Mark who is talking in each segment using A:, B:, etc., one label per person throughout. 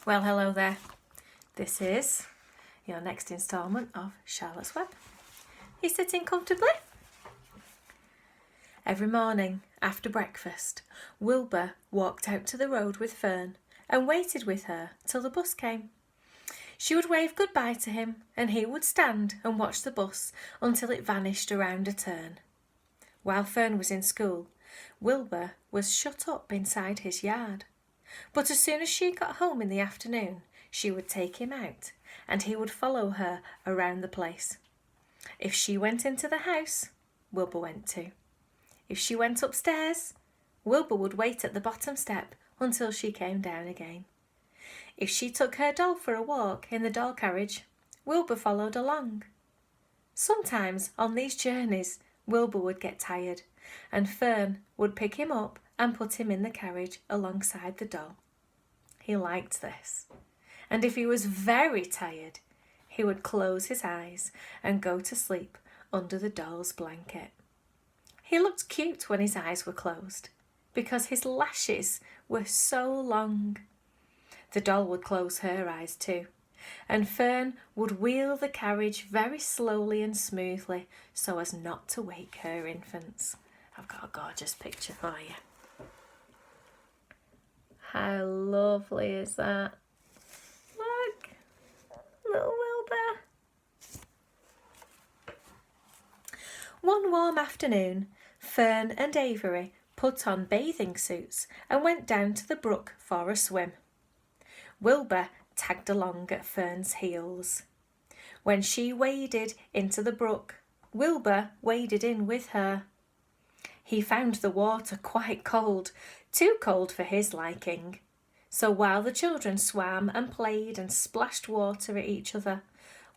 A: Well, hello there. This is your next instalment of Charlotte's Web. You sitting comfortably? Every morning after breakfast, Wilbur walked out to the road with Fern and waited with her till the bus came. She would wave goodbye to him and he would stand and watch the bus until it vanished around a turn. While Fern was in school, Wilbur was shut up inside his yard. But as soon as she got home in the afternoon, she would take him out and he would follow her around the place. If she went into the house, Wilbur went too. If she went upstairs, Wilbur would wait at the bottom step until she came down again. If she took her doll for a walk in the doll carriage, Wilbur followed along. Sometimes on these journeys, Wilbur would get tired and Fern would pick him up and put him in the carriage alongside the doll. He liked this. And if he was very tired, he would close his eyes and go to sleep under the doll's blanket. He looked cute when his eyes were closed because his lashes were so long. The doll would close her eyes too, and Fern would wheel the carriage very slowly and smoothly so as not to wake her infants. I've got a gorgeous picture for you. How lovely is that? Look, little Wilbur. One warm afternoon, Fern and Avery put on bathing suits and went down to the brook for a swim. Wilbur tagged along at Fern's heels. When she waded into the brook, Wilbur waded in with her. He found the water quite cold, too cold for his liking. So while the children swam and played and splashed water at each other,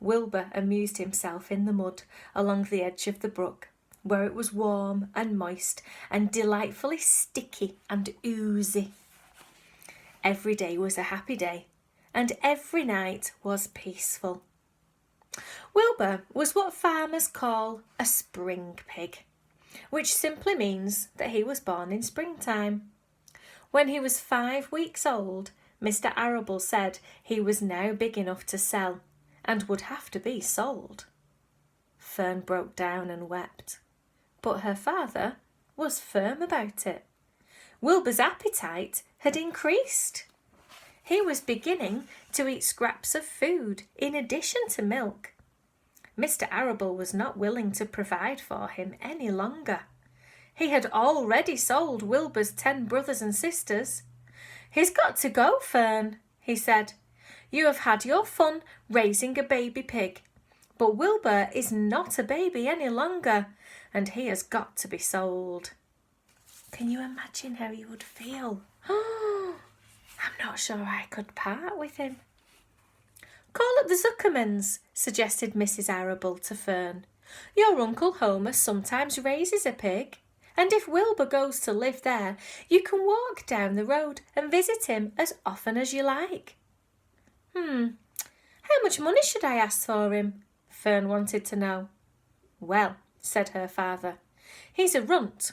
A: Wilbur amused himself in the mud along the edge of the brook, where it was warm and moist and delightfully sticky and oozy. Every day was a happy day, and every night was peaceful. Wilbur was what farmers call a spring pig, which simply means that he was born in springtime. When he was 5 weeks old, Mr. Arable said he was now big enough to sell and would have to be sold. Fern broke down and wept, but her father was firm about it. Wilbur's appetite had increased. He was beginning to eat scraps of food in addition to milk. Mr. Arable was not willing to provide for him any longer. He had already sold Wilbur's 10 brothers and sisters. "He's got to go, Fern," he said. "You have had your fun raising a baby pig, but Wilbur is not a baby any longer, and he has got to be sold." Can you imagine how he would feel? I'm not sure I could part with him. "Call up the Zuckermans," suggested Mrs. Arable to Fern. "Your Uncle Homer sometimes raises a pig, and if Wilbur goes to live there, you can walk down the road and visit him as often as you like." How much money should I ask for him?" Fern wanted to know. "Well," said her father, "he's a runt.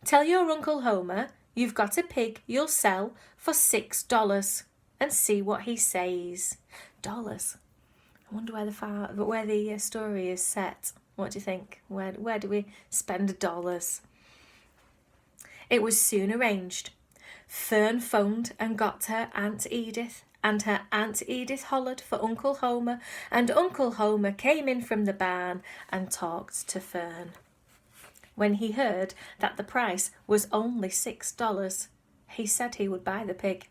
A: Tell your Uncle Homer you've got a pig you'll sell for $6 and see what he says." Dollars. I wonder where the story is set. What do you think? Where do we spend dollars? It was soon arranged. Fern phoned and got her Aunt Edith, and her Aunt Edith hollered for Uncle Homer, and Uncle Homer came in from the barn and talked to Fern. When he heard that the price was only $6, he said he would buy the pig.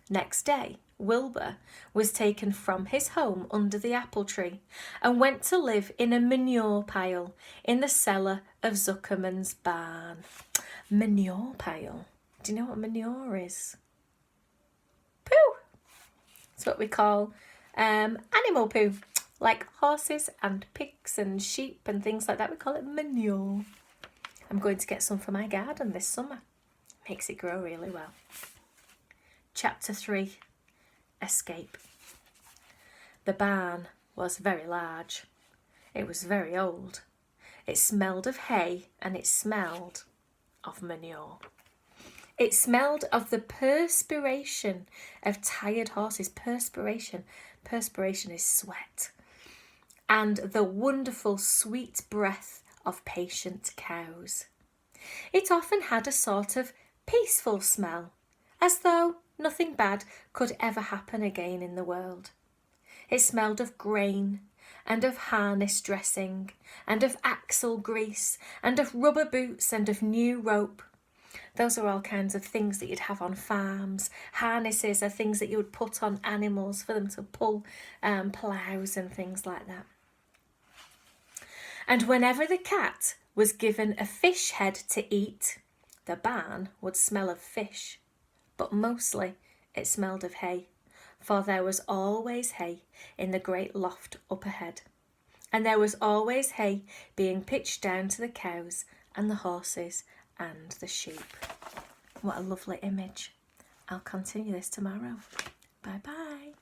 A: Next day, Wilbur was taken from his home under the apple tree and went to live in a manure pile in the cellar of Zuckerman's barn. Manure pile. Do you know what manure is? Poo! It's what we call animal poo, like horses and pigs and sheep and things like that. We call it manure. I'm going to get some for my garden this summer. Makes it grow really well. Chapter 3. Escape. The barn was very large. It was very old. It smelled of hay and it smelled of manure. It smelled of the perspiration of tired horses. Perspiration is sweat. And the wonderful sweet breath of patient cows. It often had a sort of peaceful smell, as though nothing bad could ever happen again in the world. It smelled of grain, and of harness dressing, and of axle grease, and of rubber boots, and of new rope. Those are all kinds of things that you'd have on farms. Harnesses are things that you would put on animals for them to pull ploughs and things like that. And whenever the cat was given a fish head to eat, the barn would smell of fish, but mostly it smelled of hay, for there was always hay in the great loft up ahead, and there was always hay being pitched down to the cows and the horses and the sheep. What a lovely image. I'll continue this tomorrow. Bye bye.